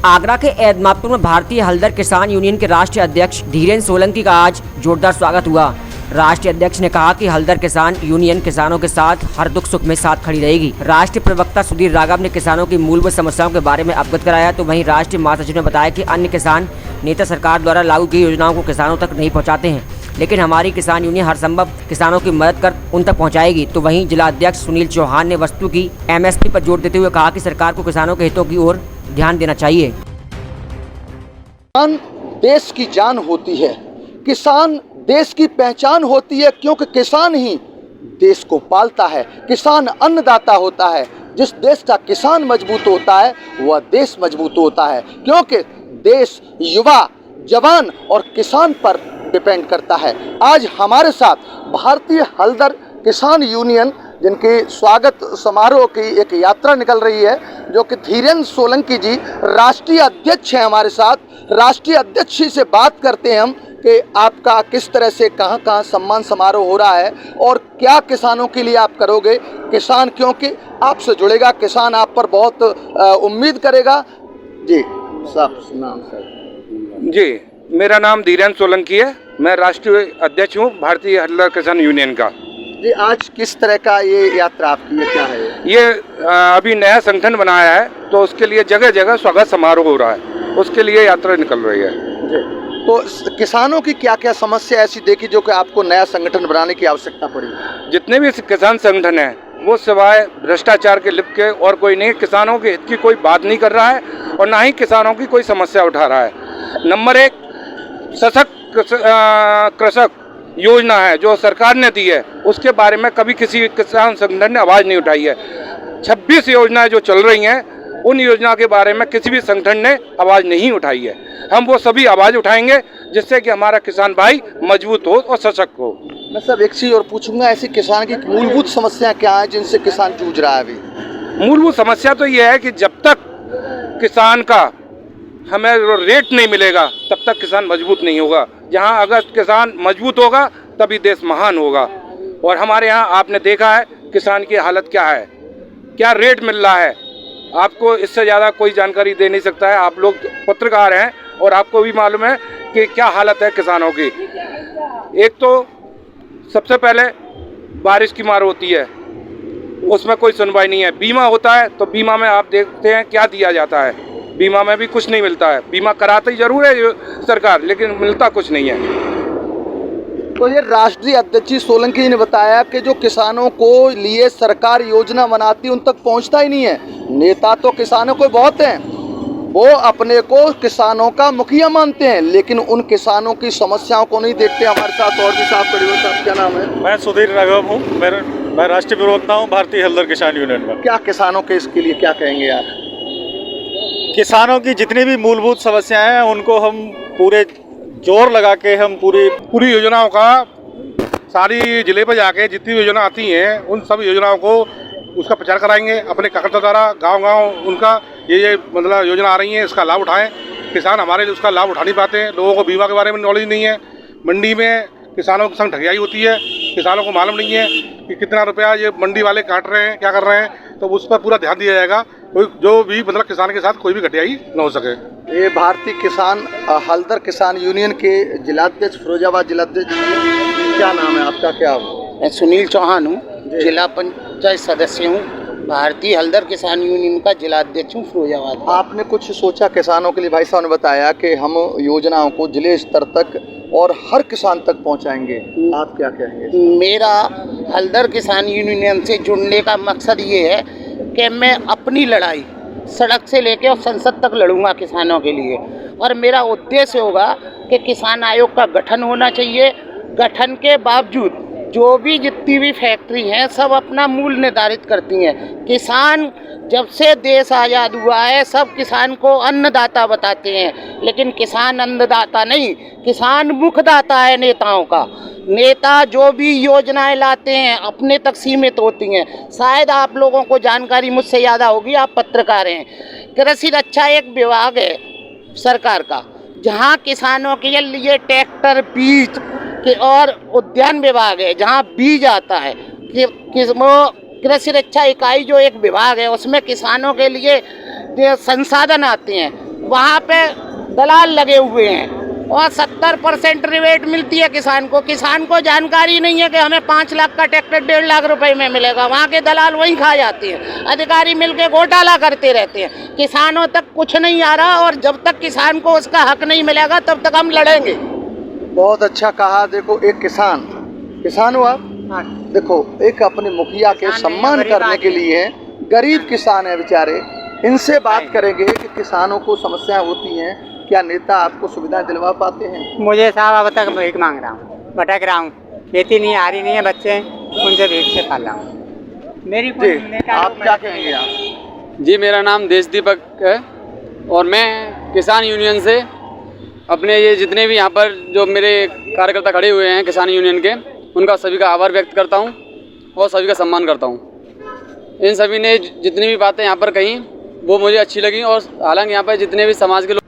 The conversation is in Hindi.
आगरा के ऐदमापुर में भारतीय हल्दर किसान यूनियन के राष्ट्रीय अध्यक्ष धीरेन्द्र सोलंकी का आज जोरदार स्वागत हुआ। राष्ट्रीय अध्यक्ष ने कहा कि हल्दर किसान यूनियन किसानों के साथ हर दुख सुख में साथ खड़ी रहेगी। राष्ट्रीय प्रवक्ता सुधीर राघव ने किसानों की मूलभूत समस्याओं के बारे में अवगत कराया, तो वहीं राष्ट्रीय महासचिव ने बताया कि अन्य किसान नेता सरकार द्वारा लागू की योजनाओं को किसानों तक नहीं पहुँचाते हैं, लेकिन हमारी किसान यूनियन हर संभव किसानों की मदद कर उन तक पहुंचाएगी। तो वहीं जिला अध्यक्ष सुनील चौहान ने वस्तु की MSP पर जोर देते हुए कहा कि सरकार को किसानों के हितों की ओर ध्यान देना चाहिए। किसान देश की जान होती है, किसान देश की पहचान होती है, क्योंकि किसान ही देश को पालता है। किसान अन्नदाता होता है। जिस देश का किसान मजबूत होता है वह देश मजबूत होता है, क्योंकि देश युवा, जवान और किसान पर डिपेंड करता है। आज हमारे साथ भारतीय हल्दर किसान यूनियन, जिनके स्वागत समारोह की एक यात्रा निकल रही है, जो कि धीरेन्द्र सोलंकी जी राष्ट्रीय अध्यक्ष हैं हमारे साथ। राष्ट्रीय अध्यक्ष जी से बात करते हैं हम कि आपका किस तरह से कहाँ सम्मान समारोह हो रहा है और क्या किसानों के लिए आप करोगे। किसान क्योंकि आपसे जुड़ेगा, किसान आप पर बहुत उम्मीद करेगा। जी साहब, नाम सर। जी, मेरा नाम धीरेन्द्र सोलंकी है। मैं राष्ट्रीय अध्यक्ष हूँ भारतीय हल्दर किसान यूनियन का। जी, आज किस तरह का ये यात्रा आपकी है, क्या है ये अभी नया संगठन बनाया है, तो उसके लिए जगह जगह स्वागत समारोह हो रहा है, उसके लिए यात्रा निकल रही है। जी, तो किसानों की क्या क्या समस्या ऐसी देखी जो कि आपको नया संगठन बनाने की आवश्यकता पड़ी? जितने भी किसान संगठन हैं वो सिवाय भ्रष्टाचार के लिप के और कोई नहीं, किसानों के हित की कोई बात नहीं कर रहा है और ना ही किसानों की कोई समस्या उठा रहा है। नंबर एक, सशक्त कृषक योजना है जो सरकार ने दी है, उसके बारे में कभी किसी किसान संगठन ने आवाज़ नहीं उठाई है। 26 योजनाएं जो चल रही हैं, उन योजना के बारे में किसी भी संगठन ने आवाज़ नहीं उठाई है। हम वो सभी आवाज़ उठाएंगे जिससे कि हमारा किसान भाई मजबूत हो और सशक्त हो। मैं सब एक चीज़ और पूछूंगा, ऐसी किसान की मूलभूत समस्या क्या है जिनसे किसान जूझ रहा है अभी? मूलभूत समस्या तो ये है कि जब तक किसान का हमें रेट नहीं मिलेगा तब तक किसान मजबूत नहीं होगा। जहाँ अगर किसान मजबूत होगा तभी देश महान होगा। और हमारे यहाँ आपने देखा है किसान की हालत क्या है, क्या रेट मिल रहा है। आपको इससे ज़्यादा कोई जानकारी दे नहीं सकता है। आप लोग पत्रकार हैं और आपको भी मालूम है कि क्या हालत है किसानों की। एक तो सबसे पहले बारिश की मार होती है, उसमें कोई सुनवाई नहीं है। बीमा होता है तो बीमा में आप देखते हैं क्या दिया जाता है, बीमा में भी कुछ नहीं मिलता है। बीमा कराती जरूर है सरकार, लेकिन मिलता कुछ नहीं है। तो ये राष्ट्रीय अध्यक्ष सोलंकी जी ने बताया कि जो किसानों को लिए सरकार योजना बनाती उन तक पहुंचता ही नहीं है। नेता तो किसानों को बहुत हैं, वो अपने को किसानों का मुखिया मानते हैं, लेकिन उन किसानों की समस्याओं को नहीं देखते। हमारे साथ और भी साहब खड़े हुए। साहब, क्या नाम है? मैं सुधीर राघव हूँ। मैं राष्ट्रीय प्रवक्ता हूँ भारतीय हल्दर किसान यूनियन में। क्या किसानों के इसके लिए क्या कहेंगे आप? किसानों की जितनी भी मूलभूत समस्याएं हैं उनको हम पूरे जोर लगा के हम पूरी योजनाओं का सारी जिले पर जाके जितनी योजना आती हैं उन सब योजनाओं को उसका प्रचार कराएंगे अपने कार्यकर्ता द्वारा। गांव उनका ये मतलब योजना आ रही है, इसका लाभ उठाएं। किसान हमारे उसका लाभ उठा नहीं पाते हैं, लोगों को बीमा के बारे में नॉलेज नहीं है। मंडी में किसानों के संग ठगियाई होती है, किसानों को मालूम नहीं है कि कितना रुपया ये मंडी वाले काट रहे हैं, क्या कर रहे हैं। तो उस पर पूरा ध्यान दिया जाएगा, कोई जो भी मतलब किसान के साथ कोई भी घटियाई न हो सके। ये भारतीय किसान हल्दर किसान यूनियन के जिलाध्यक्ष, फिरोजाबाद जिलाध्यक्ष, क्या नाम है आपका? क्या? मैं सुनील चौहान हूँ, जिला पंचायत सदस्य हूँ, भारतीय हल्दर किसान यूनियन का जिलाध्यक्ष हूँ फिरोजाबाद। आपने कुछ सोचा किसानों के लिए? भाई साहब ने बताया कि हम योजनाओं को जिले स्तर तक और हर किसान तक पहुंचाएंगे, आप क्या कहेंगे? मेरा हल्दर किसान यूनियन से जुड़ने का मकसद ये है कि मैं अपनी लड़ाई सड़क से लेकर और संसद तक लड़ूंगा किसानों के लिए। और मेरा उद्देश्य होगा कि किसान आयोग का गठन होना चाहिए। गठन के बावजूद जो भी जितनी भी फैक्ट्री हैं सब अपना मूल्य निर्धारित करती हैं। किसान जब से देश आज़ाद हुआ है सब किसान को अन्नदाता बताते हैं, लेकिन किसान अन्नदाता नहीं, किसान मुखदाता है नेताओं का। नेता जो भी योजनाएं लाते हैं अपने तक सीमित होती हैं। शायद आप लोगों को जानकारी मुझसे ज़्यादा होगी, आप पत्रकार हैं। कृषि रक्षा एक विभाग है सरकार का, जहां किसानों के लिए ट्रैक्टर, बीज और उद्यान विभाग है, जहां बीज आता है। कृषि रक्षा इकाई जो एक विभाग है उसमें किसानों के लिए संसाधन आते हैं। वहाँ पे दलाल लगे हुए हैं और 70% रिबेट मिलती है किसान को जानकारी नहीं है कि हमें 5 लाख का ट्रैक्टर 1.5 लाख रुपए में मिलेगा। वहाँ के दलाल वहीं खा जाते हैं, अधिकारी मिलके घोटाला करते रहते हैं, किसानों तक कुछ नहीं आ रहा और जब तक किसान को उसका हक नहीं मिलेगा तब तक हम लड़ेंगे। बहुत अच्छा कहा। देखो एक किसान हो आप, देखो एक अपने मुखिया के सम्मान करने के लिए गरीब किसान है बेचारे, इनसे बात करेंगे कि किसानों को समस्याएं होती हैं, क्या नेता आपको सुविधाएं दिलवा पाते हैं? मुझे साहब अब तक भीख मांग रहा हूँ, भटक रहा हूँ, खेती नहीं आ रही नहीं है, बच्चे उनसे भीख से पाल रहा हूँ। मेरी जी, आप क्या कहेंगे आप? जी मेरा नाम देश दीपक है और मैं किसान यूनियन से अपने ये जितने भी यहाँ पर जो मेरे कार्यकर्ता खड़े हुए हैं किसान यूनियन के, उनका सभी का आभार व्यक्त करता हूँ और सभी का सम्मान करता हूँ। इन सभी ने जितनी भी बातें यहाँ पर कही वो मुझे अच्छी लगी और हालांकि यहाँ पर जितने भी समाज के लोग